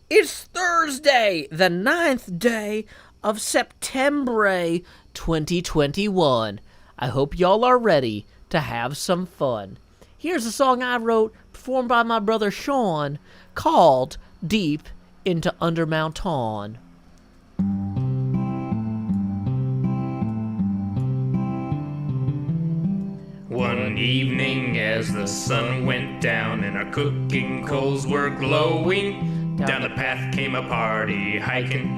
It's Thursday, the 9th day of September 2021. I hope y'all are ready to have some fun. Here's a song I wrote, performed by my brother Sean, called Deep into Undermountain. One evening as the sun went down and our cooking coals were glowing, down the path came a party hiking,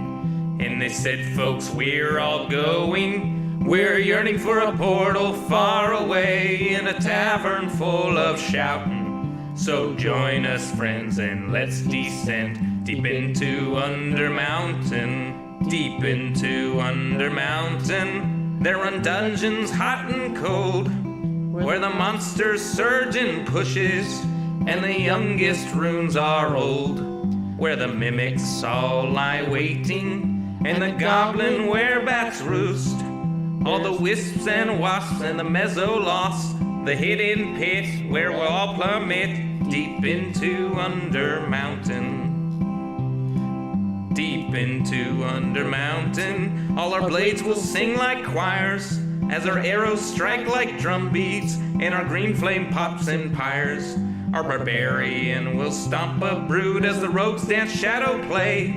and they said, folks, we're all going. We're yearning for a portal far away in a tavern full of shouting. So join us, friends, and let's descend deep into Undermountain, deep into Undermountain. There run dungeons hot and cold, where the monsters surge in pushes, and the youngest runes are old, where the mimics all lie waiting, and the goblin werebats roost. All the wisps and wasps and the mezzo-lost, the hidden pit where we'll all plummet deep into Undermountain. Deep into Undermountain, all our blades will sing like choirs, as our arrows strike like drum beats, and our green flame pops and pyres. Our barbarian will stomp a brood as the rogues dance shadow play.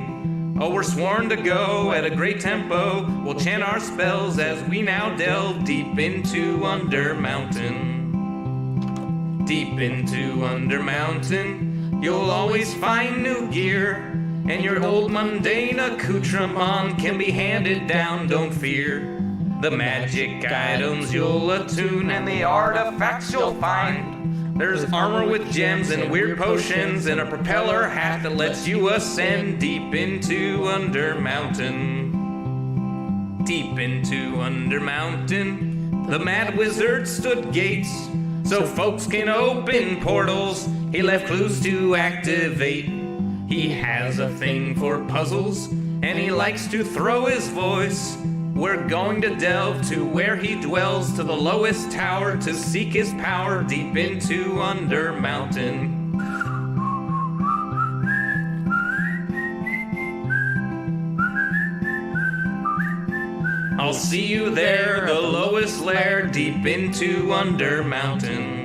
Oh, we're sworn to go at a great tempo. We'll chant our spells as we now delve deep into Undermountain. Deep into Undermountain, you'll always find new gear, and your old mundane accoutrement can be handed down, don't fear. The magic items you'll attune and the artifacts you'll find. There's armor with gems and weird potions and a propeller hat that lets you ascend deep into Undermountain. Deep into Undermountain, the mad wizard stood gates so folks can open portals. He left clues to activate. He has a thing for puzzles and he likes to throw his voice. We're going to delve to where he dwells, to the lowest tower, to seek his power deep into Undermountain. I'll see you there, the lowest lair, deep into Undermountain.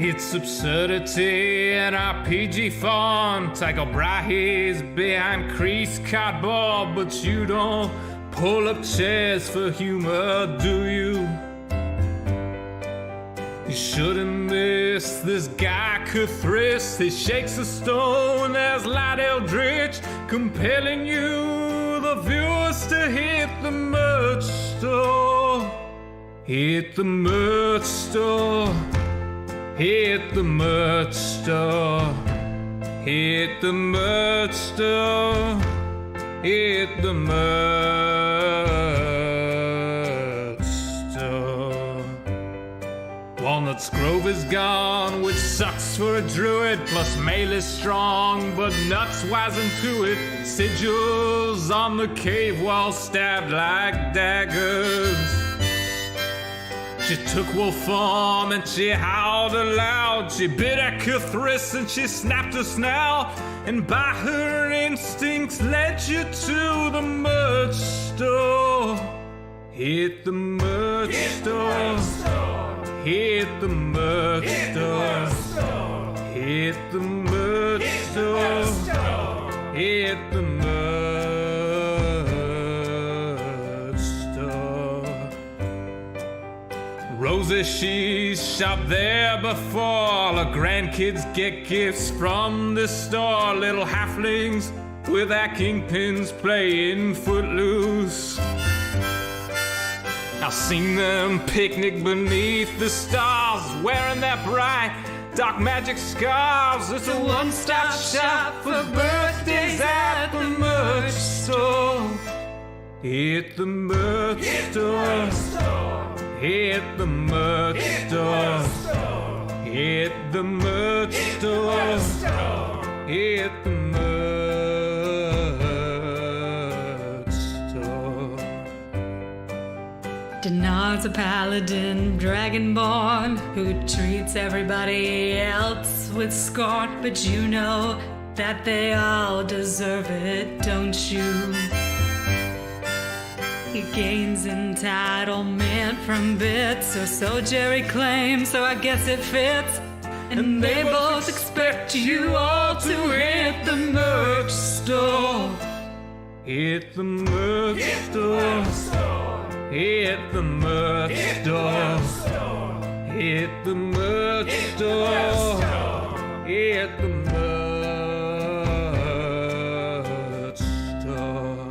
It's absurdity in RPG font. I got brahies behind creased cardboard, but you don't pull up chairs for humor, do you? You shouldn't miss this guy Cuthris. He shakes a stone, there's light eldritch compelling you, the viewers, to hit the merch store. Hit the merch store. Hit the merch store. Hit the merch store. Hit the merch store. Walnut's Grove is gone, which sucks for a druid. Plus mail is strong, but nuts wise into it. Sigils on the cave wall stabbed like daggers. She took wolf form and she howled aloud. She bit at Cuthris and she snapped her snout, and by her instincts led you to the merch store. Hit the merch store. Hit the merch store. Hit the merch store. Hit the merch store. Rosie, she's shopped there before. All her grandkids get gifts from this store. Little halflings with their kingpins playing footloose. I've seen them picnic beneath the stars, wearing their bright dark magic scarves. It's a one-stop shop for birthdays at the merch store. Hit the merch store. Hit the merch store. Hit the merch store. Hit the merch. Denard's a paladin, dragonborn, who treats everybody else with scorn. But you know that they all deserve it, don't you? He gains entitlement from bits, or so Jerry claims, so I guess it fits. And they both expect you all to hit the merch store. Hit the merch store. Hit the merch store. Hit the merch store. Hit the merch store.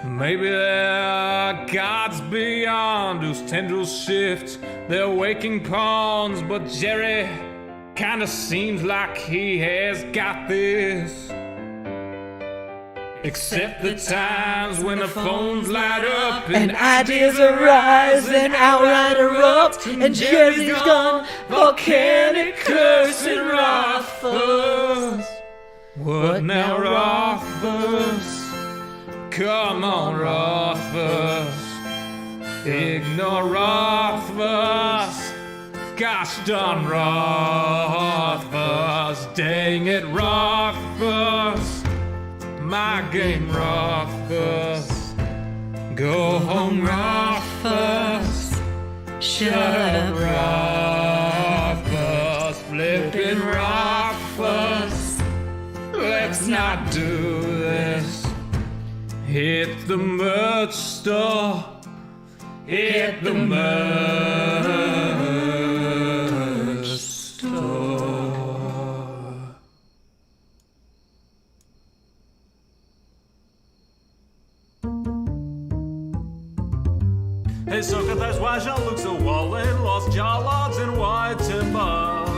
Maybe there are gods beyond whose tendrils shift their waking pawns, but Jerry kinda seems like he has got this. Except the times when the phones light up And ideas arise and outright erupt, and Jerry's gone volcanic, cursing Rothfuss. What now, Rothfuss? Come on, Rothfuss. Ignore Rothfuss. Gosh darn Rothfuss. Dang it, Rothfuss. My game, Rothfuss. Go home, Rothfuss. Shut up, Rothfuss. Flippin' Rothfuss. Let's not do this. Hit the merch store. Hit the merch store. Hey, Socrates, why Jean looks so wallen, lost jaw logs and white timbers.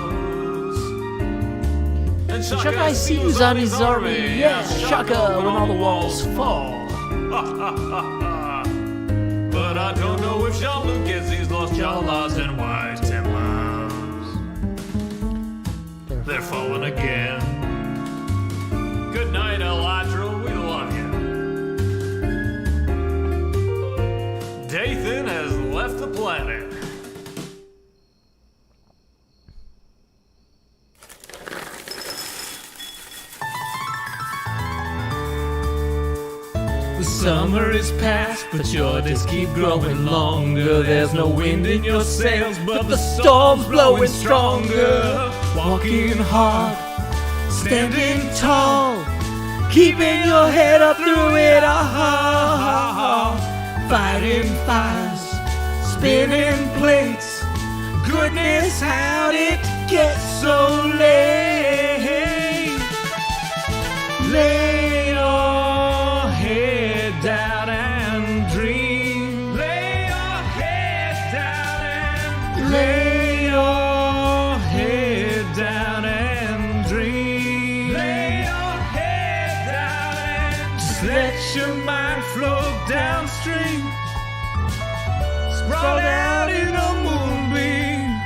And Shaka, I see you's on his army. Yes, Shaka, when all the walls fall. But I don't know if Jean-Luc gets these lost jaw logs and white timbers. They're falling again. Good night, Elytra, we love you. Dathan has left the planet. The summer is past, but your days keep growing longer. There's no wind in your sails, but the storm's blowing stronger. Walking hard, standing tall, Keeping your head up through it all. fighting fires, spinning plates. Goodness, how'd it get so late? Lay your head down and dream. Lay your head down and lay your head down and dream. Lay your head down and just let your mind flow downstream. Sprawled out in a moonbeam.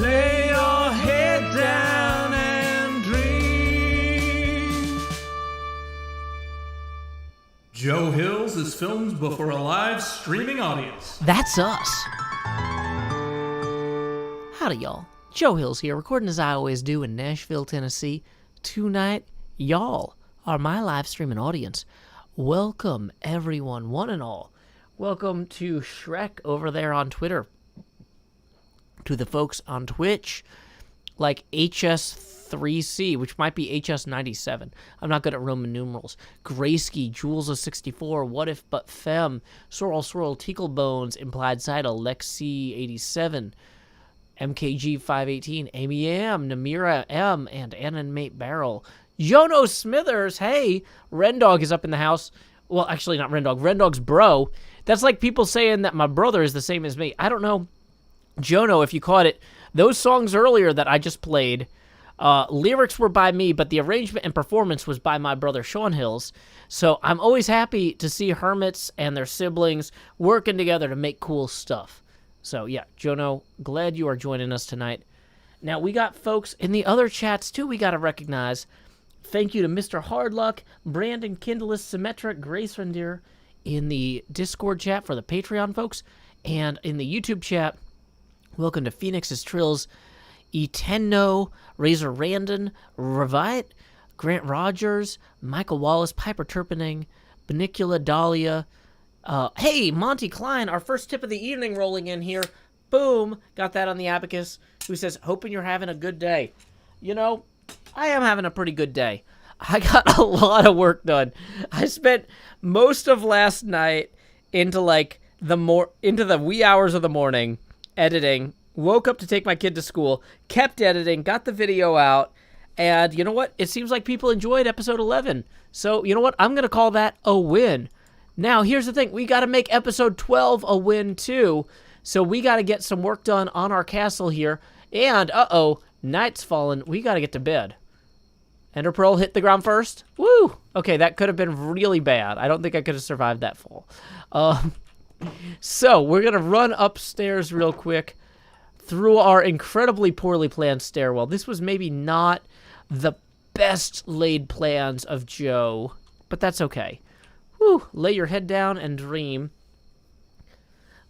Lay your head down and dream. Joe Hills is filmed before a live streaming audience. That's us. Howdy, y'all. Joe Hills here, recording as I always do in Nashville, Tennessee. Tonight, y'all are my live streaming audience. Welcome, everyone, one and all. Welcome to Shrek over there on Twitter. To the folks on Twitch, like HS3C, which might be HS97. I'm not good at Roman numerals. Grayski, Jules64, What If But Fem, Sorrel, Tickle Bones, Implied Sidle, Lexi87, MKG518, Amy M, Namira M, and Animate Barrel. Jono Smithers, hey, Rendog is up in the house. Well, actually not Rendog, Rendog's bro. That's like people saying that my brother is the same as me. I don't know, Jono, if you caught it. Those songs earlier that I just played, lyrics were by me, but the arrangement and performance was by my brother Sean Hills. So I'm always happy to see hermits and their siblings working together to make cool stuff. So yeah, Jono, glad you are joining us tonight. Now, we got folks in the other chats, too, we got to recognize. Thank you to Mr. Hardluck, Brandon Kindless, Symmetric, Grace Rendier, in the Discord chat for the Patreon folks, and in the YouTube chat, welcome to Phoenix's Trills, Etenno, Razor Randon, Revite, Grant Rogers, Michael Wallace, Piper Turpinning, Benicula Dahlia. Hey, Monty Klein, our first tip of the evening rolling in here. Boom, got that on the abacus, who says, hoping you're having a good day. You know, I am having a pretty good day. I got a lot of work done. I spent most of last night into the wee hours of the morning editing. Woke up to take my kid to school, kept editing, got the video out, and you know what? It seems like people enjoyed episode 11. So, you know what? I'm going to call that a win. Now, here's the thing. We got to make episode 12 a win, too. So we got to get some work done on our castle here. And, night's fallen. We got to get to bed. Ender Pearl hit the ground first. Woo! Okay, that could have been really bad. I don't think I could have survived that fall. So, we're going to run upstairs real quick through our incredibly poorly planned stairwell. This was maybe not the best laid plans of Joe, but that's okay. Whew, lay your head down and dream.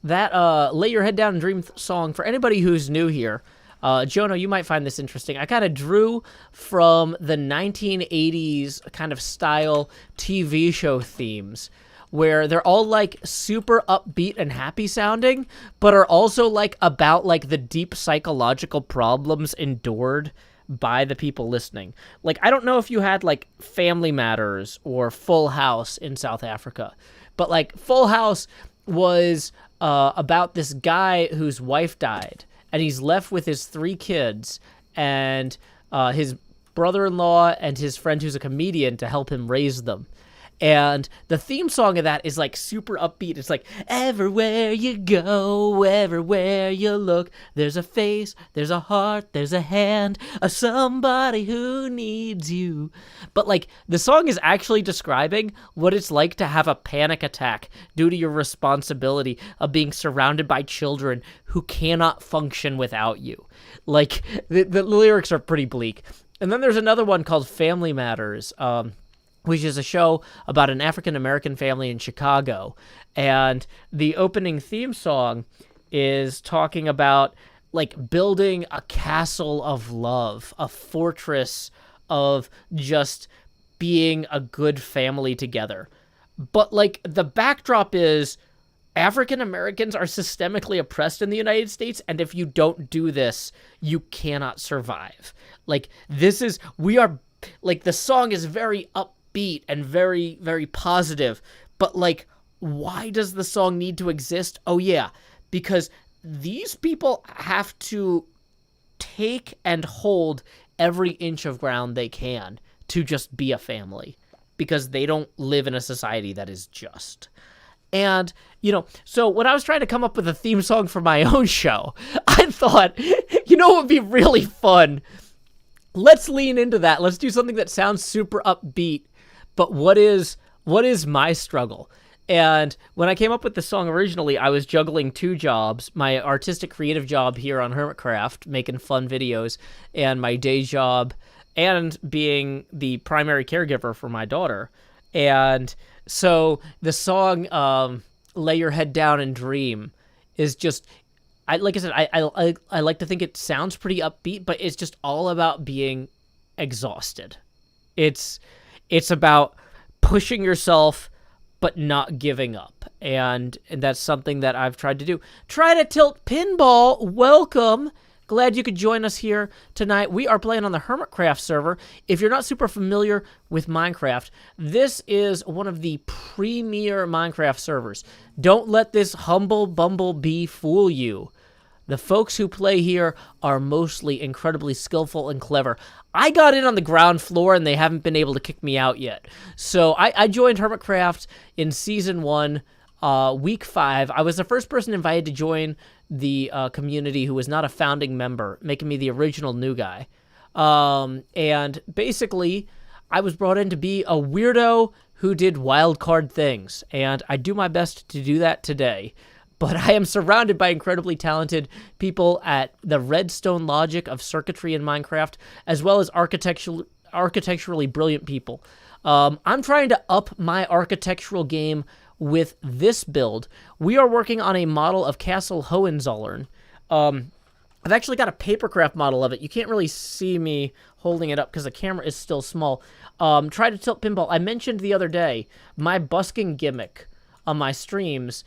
That Lay Your Head Down and Dream song, for anybody who's new here, Jono, you might find this interesting. I kind of drew from the 1980s kind of style TV show themes, where they're all like super upbeat and happy sounding, but are also like about like the deep psychological problems endured by the people listening. Like, I don't know if you had like Family Matters or Full House in South Africa, but like Full House was about this guy whose wife died, and he's left with his 3 kids and his brother-in-law and his friend who's a comedian to help him raise them. And the theme song of that is like super upbeat. It's like, everywhere you go, everywhere you look, there's a face, there's a heart, there's a hand, a somebody who needs you. But like, the song is actually describing what it's like to have a panic attack due to your responsibility of being surrounded by children who cannot function without you. Like, the lyrics are pretty bleak. And then there's another one called Family Matters, which is a show about an African-American family in Chicago. And the opening theme song is talking about, like, building a castle of love, a fortress of just being a good family together. But, like, the backdrop is African-Americans are systemically oppressed in the United States, and if you don't do this, you cannot survive. Like, the song is very upbeat and very, very positive, but like, why does the song need to exist? Oh yeah, because these people have to take and hold every inch of ground they can to just be a family, because they don't live in a society that is just. And, you know, so when I was trying to come up with a theme song for my own show, I thought, you know what would be really fun? Let's lean into that. Let's do something that sounds super upbeat, but what is my struggle? And when I came up with the song originally, I was juggling 2 jobs, my artistic creative job here on HermitCraft, making fun videos, and my day job, and being the primary caregiver for my daughter. And so the song Lay Your Head Down and Dream is just, I like to think it sounds pretty upbeat, but it's just all about being exhausted. It's about pushing yourself but not giving up. And that's something that I've tried to do. Try to Tilt Pinball, welcome. Glad you could join us here tonight. We are playing on the HermitCraft server. If you're not super familiar with Minecraft, this is one of the premier Minecraft servers. Don't let this humble bumblebee fool you. The folks who play here are mostly incredibly skillful and clever. I got in on the ground floor, and they haven't been able to kick me out yet. So I joined HermitCraft in Season 1, Week 5. I was the first person invited to join the community who was not a founding member, making me the original new guy. And basically, I was brought in to be a weirdo who did wildcard things, and I do my best to do that today. But I am surrounded by incredibly talented people at the redstone logic of circuitry in Minecraft, as well as architecturally brilliant people. I'm trying to up my architectural game with this build. We are working on a model of Castle Hohenzollern. I've actually got a papercraft model of it. You can't really see me holding it up because the camera is still small. Try to tilt pinball. I mentioned the other day, my busking gimmick on my streams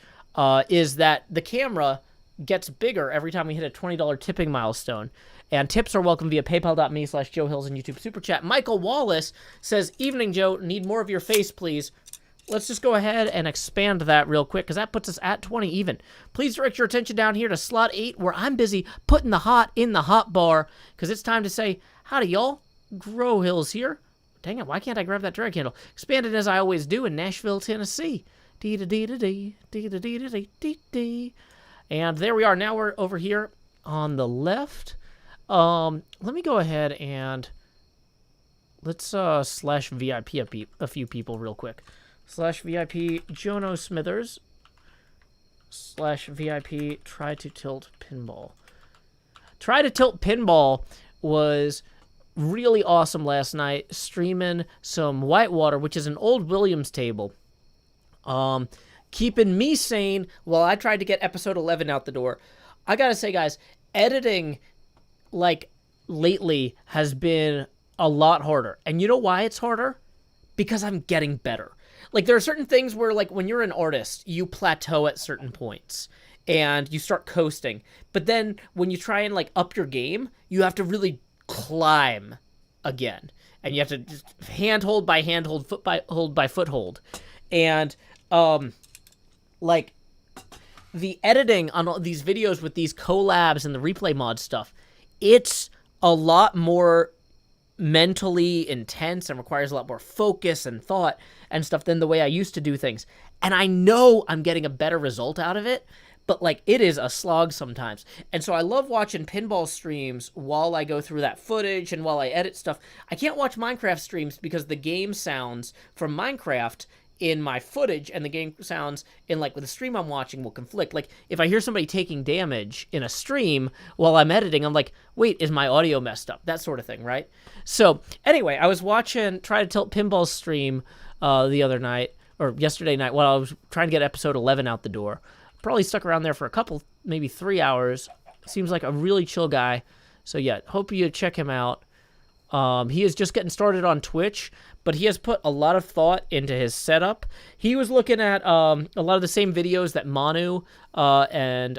is that the camera gets bigger every time we hit a $20 tipping milestone. And tips are welcome via paypal.me/Joe Hills and YouTube Super Chat. Michael Wallace says, "Evening, Joe. Need more of your face, please." Let's just go ahead and expand that real quick, because that puts us at 20 even. Please direct your attention down here to slot 8, where I'm busy putting the hot in the hot bar, because it's time to say, howdy, y'all. Grow Hills here. Dang it, why can't I grab that drag handle? Expanded as I always do in Nashville, Tennessee. Dee-da-dee-da-dee, dee-da-dee-da-dee-dee-dee. And there we are. Now we're over here on the left. Let me go ahead and let's slash VIP a few people real quick. Slash VIP Jono Smithers. Slash VIP Try to Tilt Pinball. Try to Tilt Pinball was really awesome last night, streaming some Whitewater, which is an old Williams table. Keeping me sane while I tried to get episode 11 out the door. I gotta say, guys, editing, like, lately has been a lot harder. And you know why it's harder? Because I'm getting better. Like, there are certain things where, like, when you're an artist, you plateau at certain points and you start coasting. But then when you try and, like, up your game, you have to really climb again. And you have to just handhold by handhold, foot by foothold. And, like, the editing on all these videos with these collabs and the replay mod stuff, it's a lot more mentally intense and requires a lot more focus and thought and stuff than the way I used to do things. And I know I'm getting a better result out of it, but, like, it is a slog sometimes. And so I love watching pinball streams while I go through that footage and while I edit stuff. I can't watch Minecraft streams because the game sounds from Minecraft in my footage and the game sounds in, like, with the stream I'm watching will conflict. Like, if I hear somebody taking damage in a stream while I'm editing, I'm like, wait, is my audio messed up? That sort of thing, right? So, anyway, I was watching Try to Tilt Pinball stream the other night, or yesterday night, while I was trying to get episode 11 out the door. Probably stuck around there for a couple, maybe 3 hours. Seems like a really chill guy. So, yeah, hope you check him out. He is just getting started on Twitch, but he has put a lot of thought into his setup. He was looking at a lot of the same videos that Manu and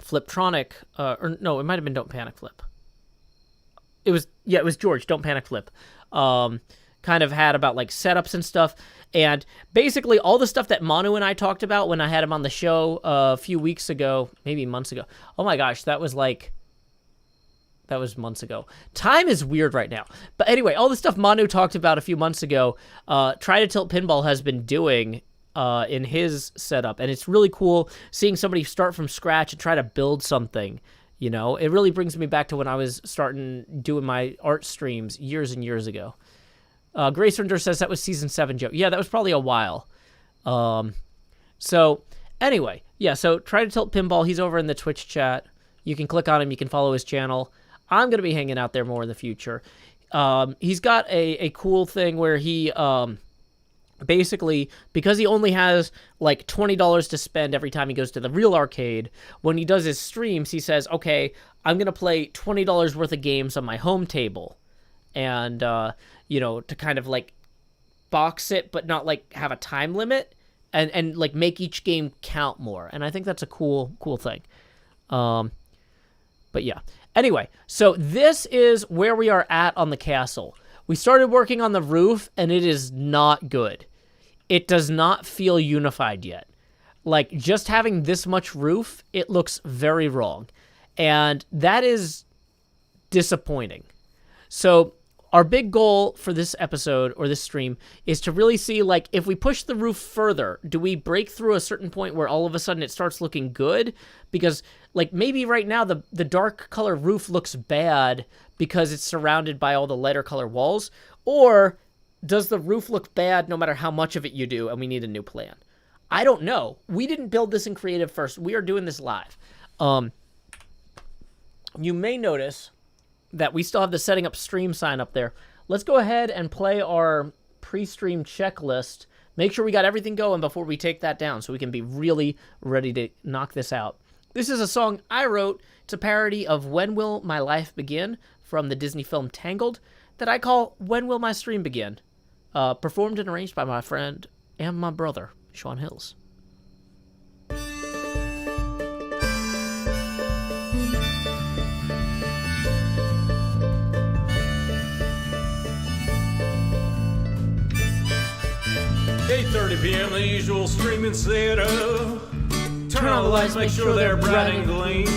Fliptronic, or no, it might have been Don't Panic Flip. It was George, Don't Panic Flip, kind of had about, like, setups and stuff. And basically all the stuff that Manu and I talked about when I had him on the show a few weeks ago, maybe months ago. Oh my gosh, that was months ago. Time is weird right now. But anyway, all the stuff Manu talked about a few months ago, Try to Tilt Pinball has been doing in his setup. And it's really cool seeing somebody start from scratch and try to build something. You know, it really brings me back to when I was doing my art streams years and years ago. Grace Rinder says that was season 7, Joe. Yeah, that was probably a while. So anyway, yeah, so Try to Tilt Pinball. He's over in the Twitch chat. You can click on him. You can follow his channel. I'm going to be hanging out there more in the future. He's got a cool thing where he basically, because he only has like $20 to spend every time he goes to the real arcade, when he does his streams, he says, okay, I'm going to play $20 worth of games on my home table. And, you know, to kind of like box it, but not like have a time limit and like make each game count more. And I think that's a cool thing. But yeah. Anyway, so this is where we are at on the castle. We started working on the roof, and it is not good. It does not feel unified yet. Like, just having this much roof, it looks very wrong. And that is disappointing. So our big goal for this episode, or this stream, is to really see, like, if we push the roof further, do we break through a certain point where all of a sudden it starts looking good? Because, like, maybe right now the dark color roof looks bad because it's surrounded by all the lighter color walls. Or does the roof look bad no matter how much of it you do, and we need a new plan? I don't know. We didn't build this in creative first. We are doing this live. You may notice that we still have the setting up stream sign up there. Let's go ahead and play our pre-stream checklist Make sure we got everything going before we take that down so we can be really ready to knock this out. This is a song I wrote. It's a parody of When Will My Life Begin from the Disney film Tangled that I call When Will My Stream Begin? Performed and arranged by my friend and my brother, Sean Hills. "8:30 p.m. the usual streaming setup. Turn on the lights, make sure they're bright and gleam.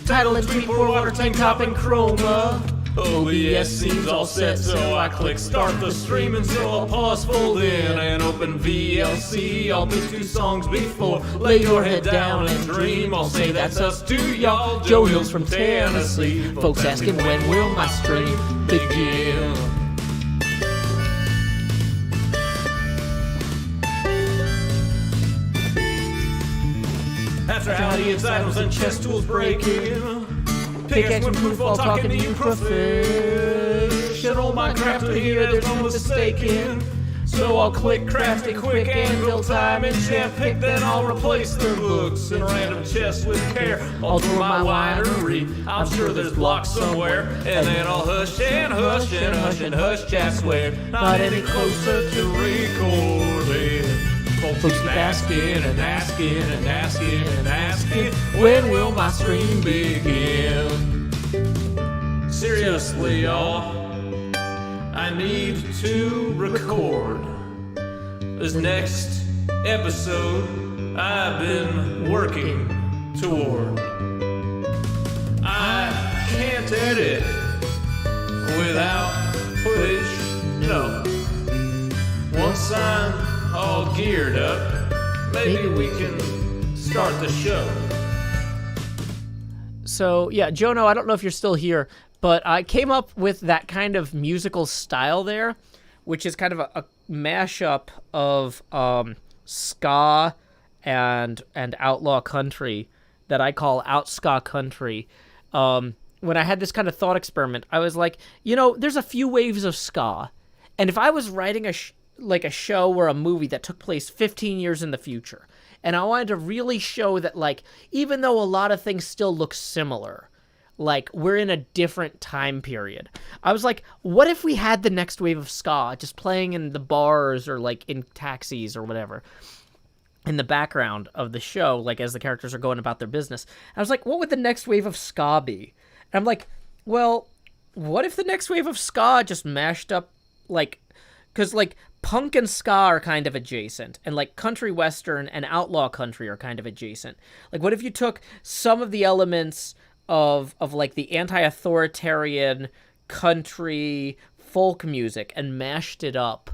Title and tweet for water tank top and chroma. OBS seems all set, so I click start the stream until I'll pause, fold in, and open VLC. I'll pick 2 songs before. Lay your head down and dream. I'll say that's us to y'all. Joe Hills from Tennessee. Folks asking when will my stream begin? After audience items and chess tools breaking. Pickaxe when proof while talking to you professional Minecrafter here, there's no mistaking. So I'll click craft a quick anvil time and champ pick, then I'll replace the books in random chests with care. I'll draw my winery, I'm sure there's blocks somewhere, and then I'll hush and hush and hush and hush, chat swear, not any closer to recording. Folks keep asking and asking and asking and asking, when will my stream begin? Seriously, y'all, I need to record this next episode I've been working toward. I can't edit without footage, no. Once I'm all geared up, maybe we can start the show. So, yeah, Jono, I don't know if you're still here, but I came up with that kind of musical style there, which is kind of a mashup of ska and outlaw country that I call out ska country. When I had this kind of thought experiment, I was like, there's a few waves of ska, and if I was writing a show or a movie that took place 15 years in the future, and I wanted to really show that, even though a lot of things still look similar, we're in a different time period. I was like, what if we had the next wave of ska just playing in the bars or, in taxis or whatever in the background of the show, as the characters are going about their business. And I was like, what would the next wave of ska be? And I'm like, well, what if the next wave of ska just mashed up, because, punk and ska are kind of adjacent, and country western and outlaw country are kind of adjacent. What if you took some of the elements of the anti-authoritarian country folk music and mashed it up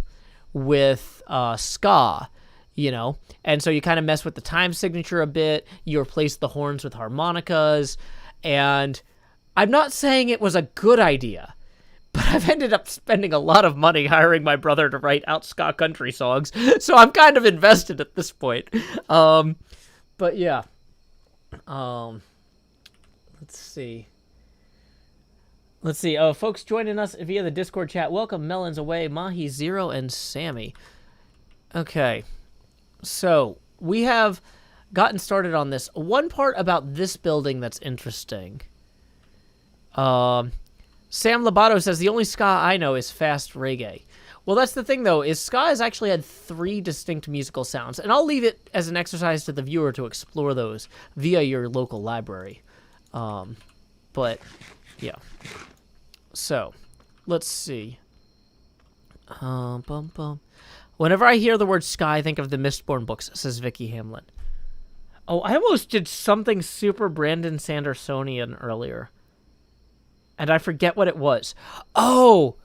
with ska, and so you kind of mess with the time signature a bit, you replace the horns with harmonicas, and I'm not saying it was a good idea, but I've ended up spending a lot of money hiring my brother to write out ska country songs, so I'm kind of invested at this point. But yeah. Let's see. Oh, folks joining us via the Discord chat. Welcome, Melons Away, Mahi Zero, and Sammy. Okay. So, we have gotten started on this. One part about this building that's interesting. Sam Lobato says, the only ska I know is fast reggae. Well, that's the thing, though, is ska has actually had 3 distinct musical sounds, and I'll leave it as an exercise to the viewer to explore those via your local library. But, yeah. So, let's see. Whenever I hear the word ska, I think of the Mistborn books, says Vicky Hamlin. Oh, I almost did something super Brandon Sandersonian earlier. And I forget what it was. Oh!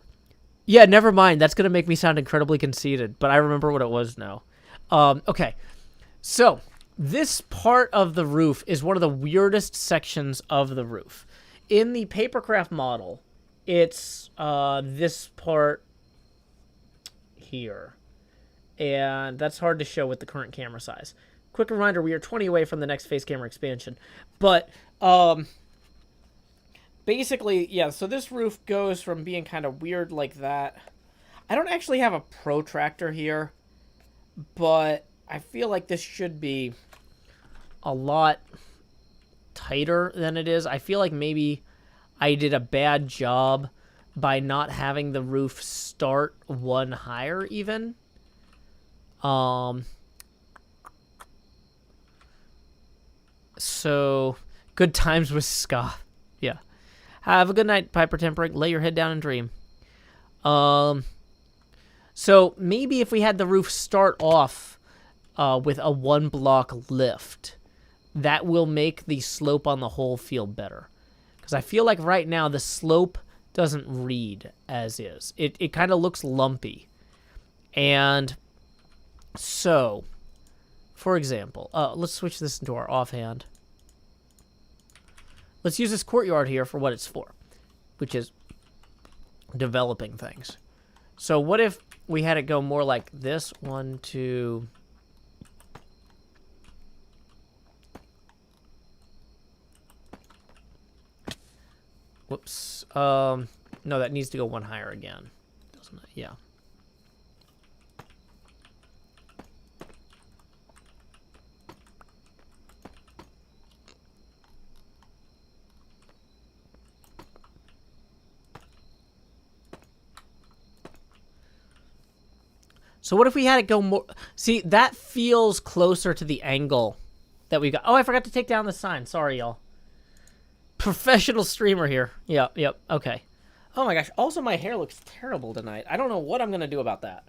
Yeah, never mind. That's going to make me sound incredibly conceited, but I remember what it was now. Okay. So, this part of the roof is one of the weirdest sections of the roof. In the Papercraft model, it's this part here. And that's hard to show with the current camera size. Quick reminder, we are 20 away from the next face camera expansion. But, basically, yeah, so this roof goes from being kind of weird like that. I don't actually have a protractor here, but I feel like this should be a lot tighter than it is. I feel like maybe I did a bad job by not having the roof start one higher even. So, good times with Scott. Yeah. Have a good night, Piper Tempering. Lay your head down and dream. So, maybe if we had the roof start off with a 1 block lift, that will make the slope on the whole feel better. Because I feel like right now the slope doesn't read as is. It kind of looks lumpy. And so, for example, let's switch this into our offhand. Let's use this courtyard here for what it's for, which is developing things. So what if we had it go more like this? 1, 2... Whoops. No, that needs to go 1 higher again. Doesn't it? Yeah. So what if we had it go more... See, that feels closer to the angle that we got. Oh, I forgot to take down the sign. Sorry, y'all. Professional streamer here. Yep, okay. Oh my gosh, also my hair looks terrible tonight. I don't know what I'm going to do about that.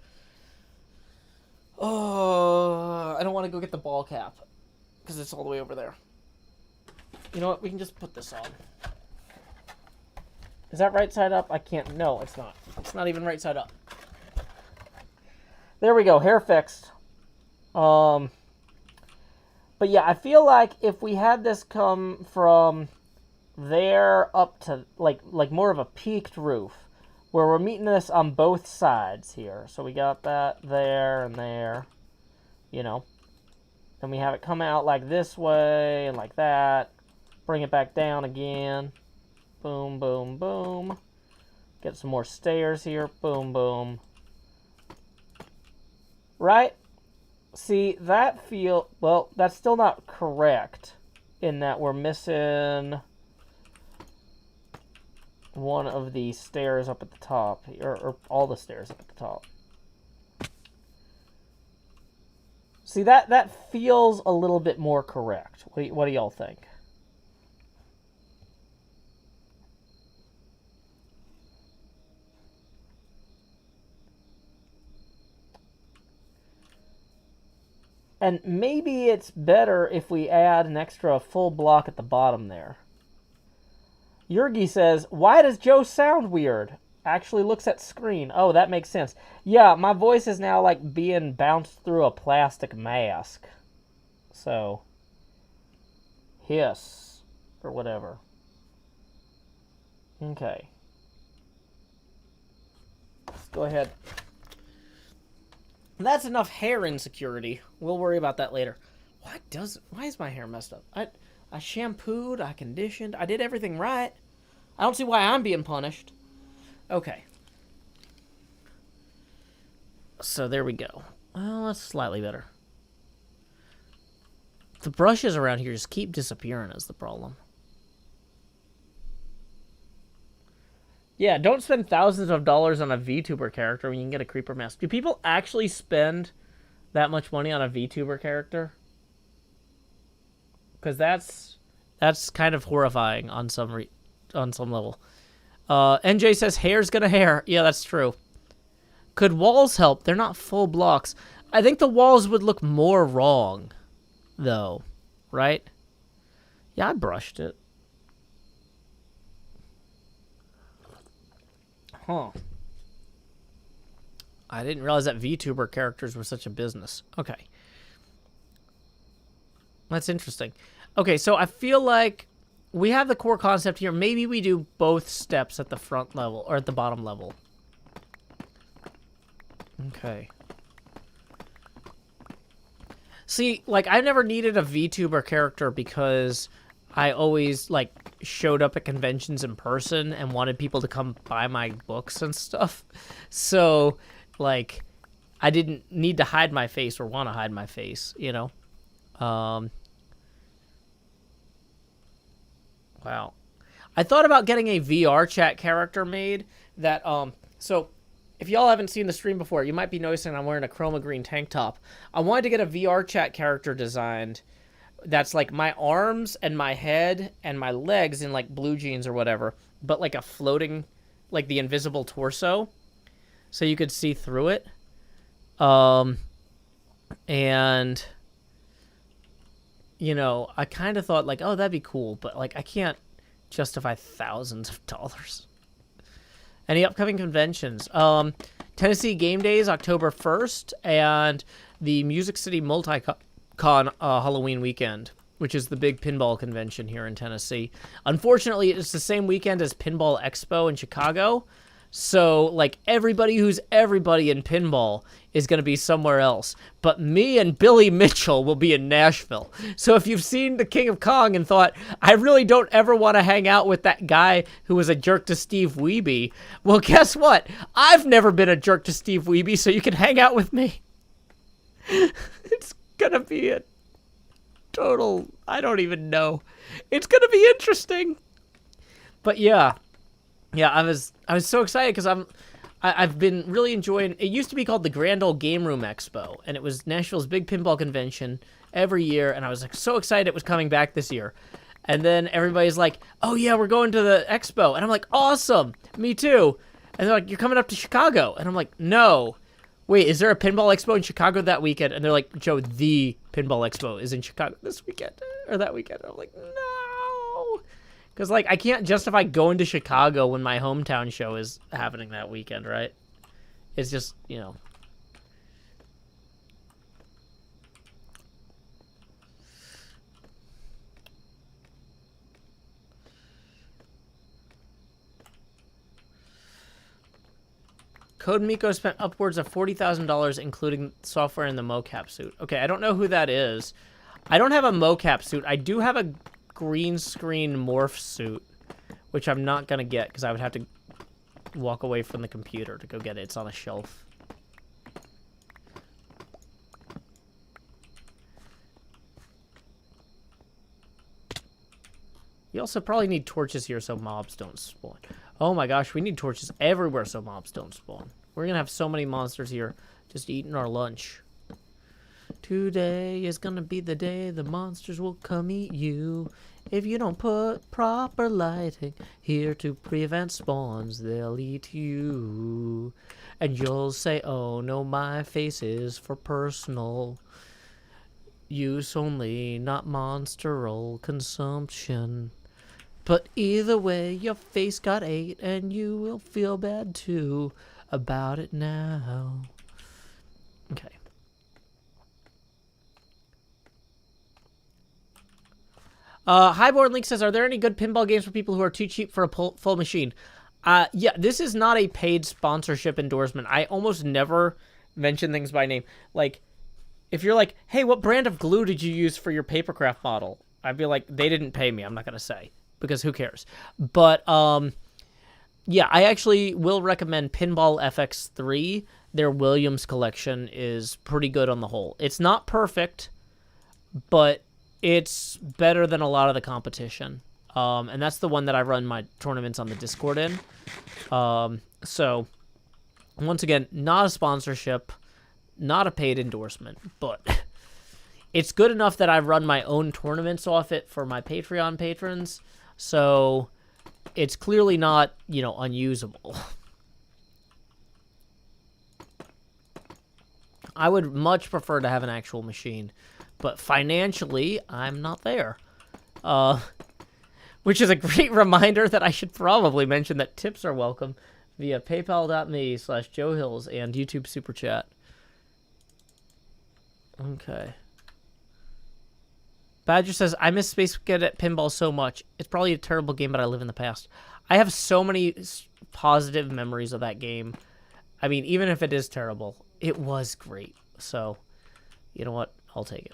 Oh, I don't want to go get the ball cap because it's all the way over there. You know what? We can just put this on. Is that right side up? I can't. No, it's not. It's not even right side up. There we go. Hair fixed. But yeah, I feel like if we had this come from there up to like more of a peaked roof, where we're meeting this on both sides here. So we got that there and there, you know. Then we have it come out like this way and like that. Bring it back down again. Boom, boom, boom. Get some more stairs here. Boom, boom. Right? See, that well, that's still not correct in that we're missing one of the stairs up at the top, or all the stairs up at the top. See, that feels a little bit more correct. What do y'all think? And maybe it's better if we add an extra full block at the bottom there. Yurgi says, why does Joe sound weird? Actually looks at screen. Oh, that makes sense. Yeah, my voice is now like being bounced through a plastic mask. So, hiss, or whatever. Okay. Let's go ahead. That's enough hair insecurity. We'll worry about that later. Why is my hair messed up? I shampooed, I conditioned, I did everything right. I don't see why I'm being punished. Okay. So there we go. Well, that's slightly better. The brushes around here just keep disappearing is the problem. Yeah, don't spend thousands of dollars on a VTuber character when you can get a creeper mask. Do people actually spend that much money on a VTuber character? Because that's kind of horrifying on some level. NJ says hair's gonna hair. Yeah, that's true. Could walls help? They're not full blocks. I think the walls would look more wrong, though, right? Yeah, I brushed it. Huh. I didn't realize that VTuber characters were such a business. Okay. That's interesting. Okay, so I feel like we have the core concept here. Maybe we do both steps at the front level, or at the bottom level. Okay. See, like, I never needed a VTuber character because I always, like, showed up at conventions in person and wanted people to come buy my books and stuff. So, like, I didn't need to hide my face or want to hide my face, you know? Wow. I thought about getting a VR chat character made that, so if y'all haven't seen the stream before, you might be noticing I'm wearing a chroma green tank top. I wanted to get a VR chat character designed that's like my arms and my head and my legs in like blue jeans or whatever, but like a floating, like the invisible torso, so you could see through it. And you know, I kind of thought like, oh, that'd be cool, but like I can't justify thousands of dollars. Any upcoming conventions? Tennessee Game Days, October 1st, and the Music City Multicon Halloween weekend, which is the big pinball convention here in Tennessee. Unfortunately, it's the same weekend as Pinball Expo in Chicago, so like everybody who's everybody in pinball is going to be somewhere else. But me and Billy Mitchell will be in Nashville. So if you've seen The King of Kong and thought, I really don't ever want to hang out with that guy who was a jerk to Steve Wiebe, well, guess what? I've never been a jerk to Steve Wiebe, so you can hang out with me. It's going to be a total, I don't even know. It's going to be interesting. But yeah, I was so excited because I've been really enjoying. It used to be called the Grand Ole Game Room Expo, and it was Nashville's big pinball convention every year. And I was like so excited it was coming back this year. And then everybody's like, "Oh yeah, we're going to the expo," and I'm like, "Awesome, me too." And they're like, "You're coming up to Chicago," and I'm like, "No, wait, is there a pinball expo in Chicago that weekend?" And they're like, "Joe, the pinball expo is in Chicago this weekend or that weekend." And I'm like, "No." Because, like, I can't justify going to Chicago when my hometown show is happening that weekend, right? It's just, you know. Code Miko spent upwards of $40,000 including software in the mocap suit. Okay, I don't know who that is. I don't have a mocap suit. I do have a green screen morph suit, which I'm not gonna get because I would have to walk away from the computer to go get it. It's on a shelf. You also probably need torches here so mobs don't spawn. Oh my gosh, we need torches everywhere so mobs don't spawn. We're gonna have so many monsters here just eating our lunch. Today is gonna be the day the monsters will come eat you. If you don't put proper lighting here to prevent spawns, they'll eat you. And you'll say, oh no, my face is for personal use only, not monsteral consumption. But either way, your face got ate, and you will feel bad too about it now. Okay. Highborn Link says, are there any good pinball games for people who are too cheap for a full machine? Yeah, this is not a paid sponsorship endorsement. I almost never mention things by name. Like, if you're like, hey, what brand of glue did you use for your papercraft model? I'd be like, they didn't pay me. I'm not going to say, because who cares? But, yeah, I actually will recommend Pinball FX3. Their Williams collection is pretty good on the whole. It's not perfect, but it's better than a lot of the competition. And that's the one that I run my tournaments on the Discord in. So, once again, not a sponsorship, not a paid endorsement, but it's good enough that I run my own tournaments off it for my Patreon patrons. So, it's clearly not, you know, unusable. I would much prefer to have an actual machine, but financially, I'm not there. Which is a great reminder that I should probably mention that tips are welcome via paypal.me/JoeHills and YouTube Super Chat. Okay. Badger says, I miss Space Cadet Pinball so much. It's probably a terrible game, but I live in the past. I have so many positive memories of that game. I mean, even if it is terrible, it was great. So, you know what? I'll take it.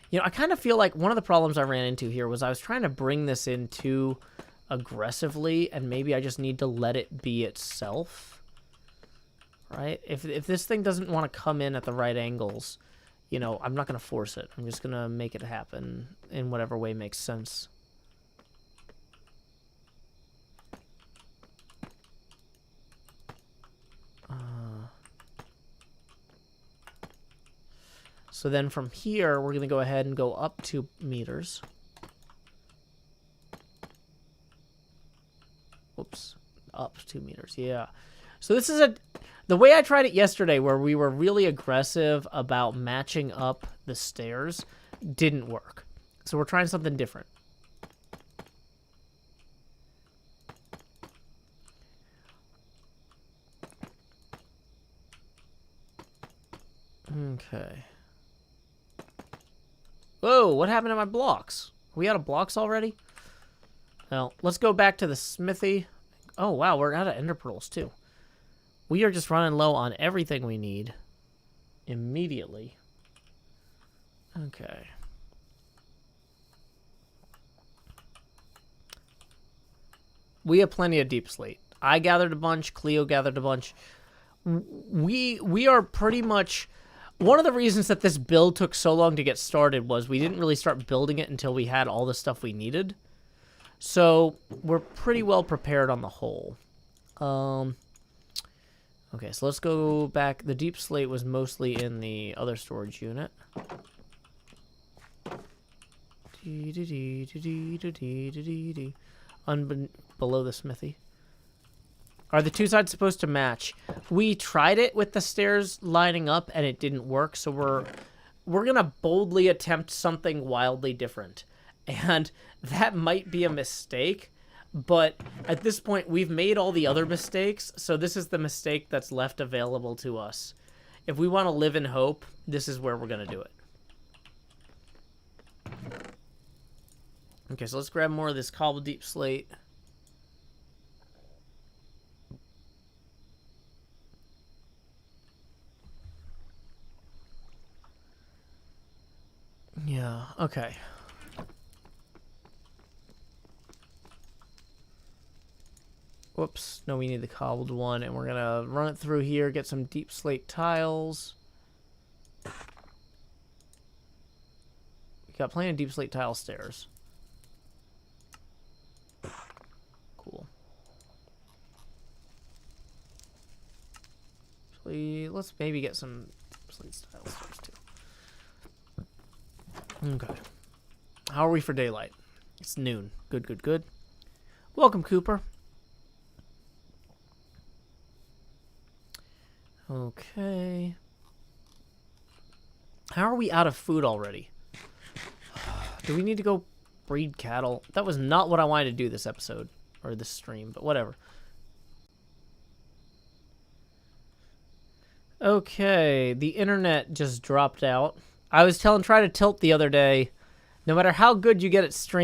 You know, I kind of feel like one of the problems I ran into here was I was trying to bring this in too aggressively, and maybe I just need to let it be itself. right? If this thing doesn't want to come in at the right angles, you know, I'm not going to force it. I'm just going to make it happen in whatever way makes sense. So then from here, we're going to go ahead and go up 2 meters. Whoops. Up 2 meters. Yeah. So this is the way I tried it yesterday, where we were really aggressive about matching up the stairs, didn't work. So we're trying something different. Okay. Whoa, what happened to my blocks? Are we out of blocks already? Well, let's go back to the smithy. Oh, wow, we're out of ender pearls, too. We are just running low on everything we need immediately. Okay. We have plenty of deep slate. I gathered a bunch. Cleo gathered a bunch. We are pretty much... One of the reasons that this build took so long to get started was we didn't really start building it until we had all the stuff we needed. So we're pretty well prepared on the whole. Okay, so let's go back. The deep slate was mostly in the other storage unit. Below the smithy. Are the 2 sides supposed to match? We tried it with the stairs lining up and it didn't work, so we're gonna boldly attempt something wildly different. And that might be a mistake, but at this point we've made all the other mistakes, so this is the mistake that's left available to us. If we want to live in hope, this is where we're gonna do it. Okay, so let's grab more of this cobbled deep slate. Yeah, okay. Whoops. No, we need the cobbled one, and we're gonna run it through here, get some deep slate tiles. We got plenty of deep slate tile stairs. Cool. Actually, let's maybe get some deep slate tile stairs too. Okay. How are we for daylight? It's noon. Good, good, good. Welcome, Cooper. Okay. How are we out of food already? Do we need to go breed cattle? That was not what I wanted to do this episode. Or this stream, but whatever. Okay. The internet just dropped out. I was trying to tilt the other day. No matter how good you get at stream,